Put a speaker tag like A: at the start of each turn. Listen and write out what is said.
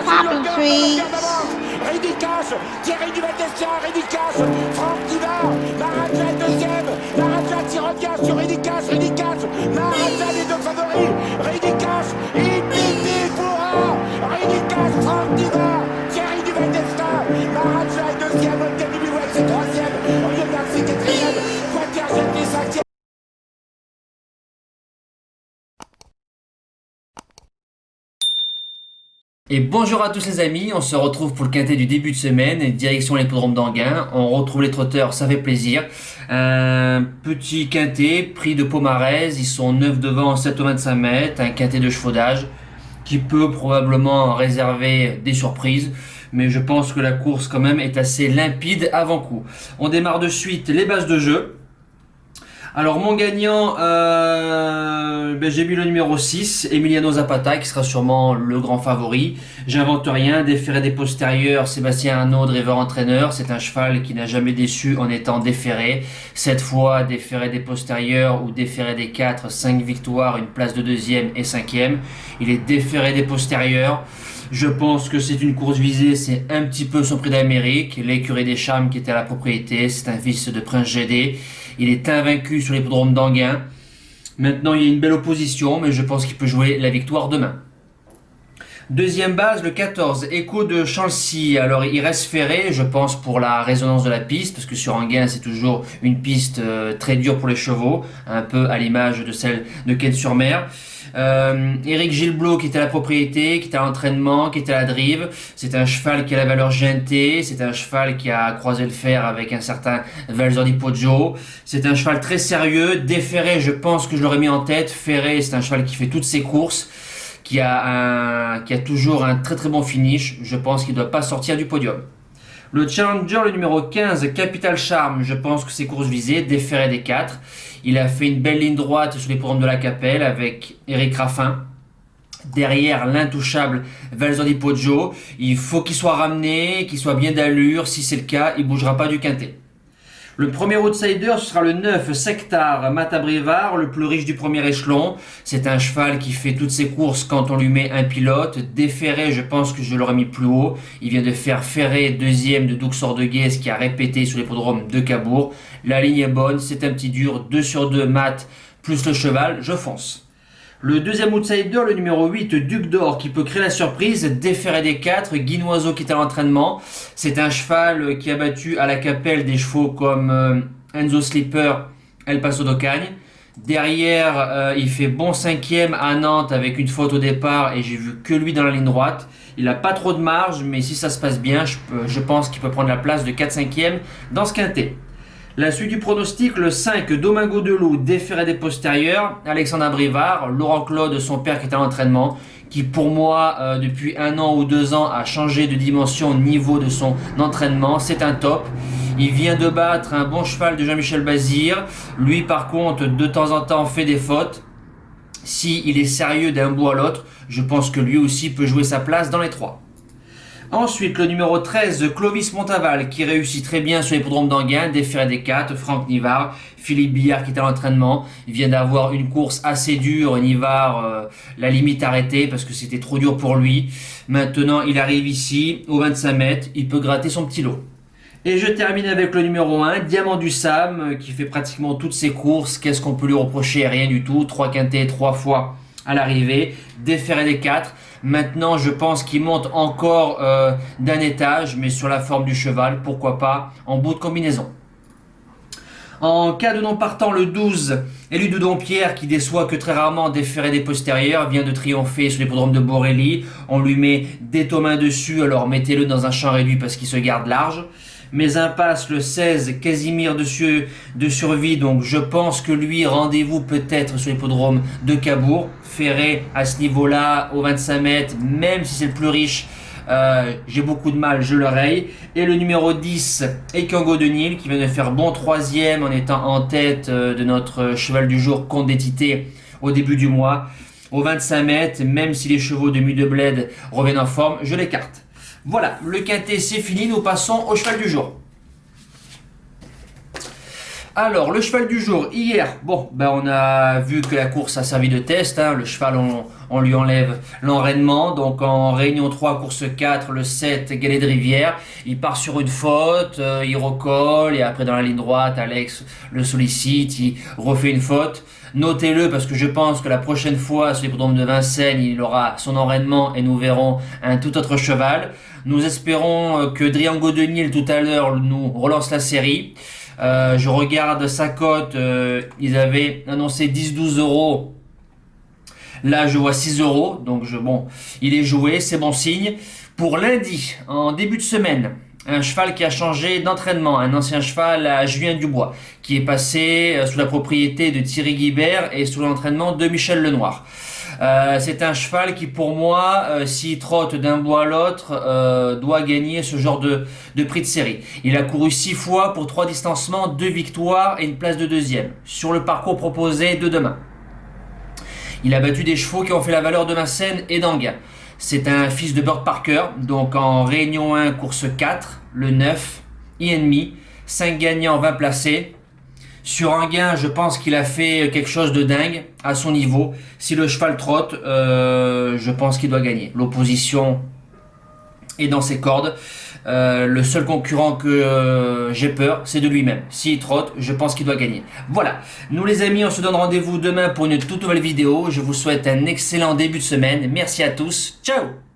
A: Popping trees.
B: Rédicage, Thierry Duval-Destia, Rédicage, Franck Diva, Maharaja deuxième, Maharaja qui revient sur Rédicage, Maharaja les deux favoris, Rédicage, Ipiti Foura, Rédicage, Franck Diva, Thierry Duval-Destia, Maharaja est deuxième, Olga Bilouet c'est troisième, Oriol Garcia quatrième, Quater Jetli cinquième.
C: Et bonjour à tous les amis, on se retrouve pour le quintet du début de semaine, direction l'hippodrome d'Anguin. On retrouve les trotteurs, ça fait plaisir. Un petit quintet, prix de Pomarez, ils sont 9 devant, 7 au 25 mètres, un quintet de chevaudage qui peut probablement réserver des surprises. Mais je pense que la course quand même est assez limpide avant coup. On démarre de suite les bases de jeu. Alors mon gagnant, j'ai mis le numéro 6, Emiliano Zapata, qui sera sûrement le grand favori. J'invente rien, déféré des postérieurs, Sébastien Arnaud, driver entraîneur. C'est un cheval qui n'a jamais déçu en étant déféré. 7 fois déféré des postérieurs ou déféré des 4, 5 victoires, une place de deuxième et cinquième. Il est déféré des postérieurs. Je pense que c'est une course visée, c'est un petit peu son prix d'Amérique. L'écurie des Charmes qui était à la propriété, c'est un fils de Prince GD. Il est invaincu sur l'hippodrome d'Anguin. Maintenant, il y a une belle opposition, mais je pense qu'il peut jouer la victoire demain. Deuxième base, le 14, Echo de Chancy. Alors, il reste ferré, je pense, pour la résonance de la piste, parce que sur Anguin, c'est toujours une piste très dure pour les chevaux, un peu à l'image de celle de Cannes-sur-Mer. Éric Gilblot qui était à la propriété, qui était à l'entraînement, qui était à la drive. C'est un cheval qui a la valeur GNT, c'est un cheval qui a croisé le fer avec un certain Valzer di Poggio. C'est un cheval très sérieux, déféré, je pense que je l'aurais mis en tête. Ferré, c'est un cheval qui fait toutes ses courses, qui a toujours un très très bon finish. Je pense qu'il ne doit pas sortir du podium. Le Challenger, le numéro 15, Capital Charm, je pense que c'est course visée, déféré des 4. Il a fait une belle ligne droite sur les programmes de la Capelle avec Eric Raffin. Derrière, l'intouchable Valzer di Poggio. Il faut qu'il soit ramené, qu'il soit bien d'allure. Si c'est le cas, il ne bougera pas du quintet. Le premier outsider, ce sera le 9, Sectar, Mata Brivard, le plus riche du premier échelon. C'est un cheval qui fait toutes ses courses quand on lui met un pilote. Déféré, je pense que je l'aurais mis plus haut. Il vient de faire ferrer deuxième de Douxor de Guès qui a répété sur l'hippodrome de Cabourg. La ligne est bonne, c'est un petit dur, 2 sur 2 mat plus le cheval, je fonce. Le deuxième outsider, le numéro 8, Duc d'Or, qui peut créer la surprise, déféré des 4, Guinoiseau qui est à l'entraînement. C'est un cheval qui a battu à la Capelle des chevaux comme Enzo Slipper, El Paso d'Ocagne. Derrière, il fait bon 5e à Nantes avec une faute au départ et j'ai vu que lui dans la ligne droite. Il n'a pas trop de marge, mais si ça se passe bien, je pense qu'il peut prendre la place de 4-5e dans ce quintet. La suite du pronostic, le 5, Domingo Delou, déféré des postérieurs, Alexandre Brivard, Laurent Claude, son père qui est à l'entraînement, qui pour moi, depuis 1 an ou 2 ans, a changé de dimension au niveau de son entraînement, c'est un top. Il vient de battre un bon cheval de Jean-Michel Bazir, lui par contre, de temps en temps, fait des fautes. S'il est sérieux d'un bout à l'autre, je pense que lui aussi peut jouer sa place dans les 3. Ensuite, le numéro 13, Clovis Montaval, qui réussit très bien sur l'hippodrome d'Anguin, déféré des 4, Franck Nivard, Philippe Billard qui est à l'entraînement. Il vient d'avoir une course assez dure, Nivard, la limite arrêtée parce que c'était trop dur pour lui. Maintenant, il arrive ici, au 25 mètres, il peut gratter son petit lot. Et je termine avec le numéro 1, Diamant du Sam, qui fait pratiquement toutes ses courses. Qu'est-ce qu'on peut lui reprocher? Rien du tout. 3 quintets, 3 fois à l'arrivée, déféré des 4. Maintenant, je pense qu'il monte encore d'un étage, mais sur la forme du cheval, pourquoi pas, en bout de combinaison. En cas de non partant, le 12, Élu de Dompierre, qui déçoit que très rarement déféré des postérieurs, vient de triompher sur l'hippodrome de Borelli. On lui met des Thomains dessus, alors mettez-le dans un champ réduit parce qu'il se garde large. Mais impasse le 16, Casimir de Survie, donc je pense que lui, rendez-vous peut-être sur l'hippodrome de Cabourg. Ferré à ce niveau-là, au 25 mètres, même si c'est le plus riche, j'ai beaucoup de mal, je le raye. Et le numéro 10, Ekango de Nil, qui vient de faire bon 3e en étant en tête de notre cheval du jour, Comte des Tités, au début du mois. Au 25 mètres, même si les chevaux de Mudebled reviennent en forme, je l'écarte. Voilà, le quintet c'est fini, nous passons au cheval du jour. Alors, le cheval du jour, hier, bon, ben on a vu que la course a servi de test, hein, le cheval, on lui enlève l'enraînement, donc en réunion 3, course 4, le 7, Galet de Rivière, il part sur une faute, il recolle, et après dans la ligne droite, Alex le sollicite, il refait une faute. Notez-le parce que je pense que la prochaine fois, sur l'hippodrome de Vincennes, il aura son enraînement et nous verrons un tout autre cheval. Nous espérons que Driango Denil tout à l'heure nous relance la série. Je regarde sa cote, ils avaient annoncé 10-12 euros. Là, je vois 6 euros. Donc, bon, il est joué, c'est bon signe. Pour lundi, en début de semaine, un cheval qui a changé d'entraînement, un ancien cheval à Julien Dubois, qui est passé sous la propriété de Thierry Guibert et sous l'entraînement de Michel Lenoir. C'est un cheval qui, pour moi, s'il trotte d'un bois à l'autre, doit gagner ce genre de prix de série. Il a couru 6 fois pour 3 distancements, 2 victoires et une place de deuxième sur le parcours proposé de demain. Il a battu des chevaux qui ont fait la valeur de Vincennes et d'Anguin. C'est un fils de Bird Parker, donc en réunion 1, course 4, le 9, I&demi, 5 gagnants, 20 placés. Sur Anguin, je pense qu'il a fait quelque chose de dingue à son niveau. Si le cheval trotte, je pense qu'il doit gagner. L'opposition est dans ses cordes. Le seul concurrent que j'ai peur, c'est de lui-même. S'il trotte, je pense qu'il doit gagner. Voilà. Nous les amis, on se donne rendez-vous demain pour une toute nouvelle vidéo. Je vous souhaite un excellent début de semaine. Merci à tous. Ciao!